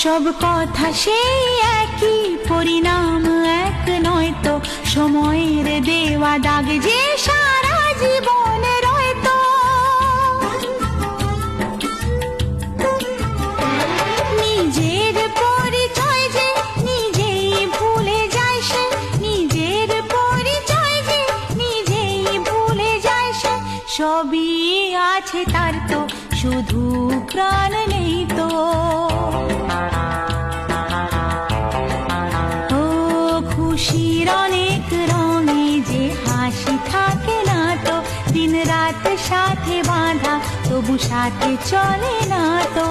সব কথা সেই একই, পরিণাম এক নয় তো, সময়ের দেওয়া দাগ যে সারা জীবন রয়তো। নিজের পরিচয় যে নিজেই ভুলে যায় সে, নিজের পরিচয় যে নিজেই ভুলে যায় সে, সবই আছে তার তো শুধু প্রাণ নেই তো। ও খুশির অনেক রঙে যে হাসি থাকে না তো, দিন রাত সাথে বাঁধা তবু সাথে চলে না তো।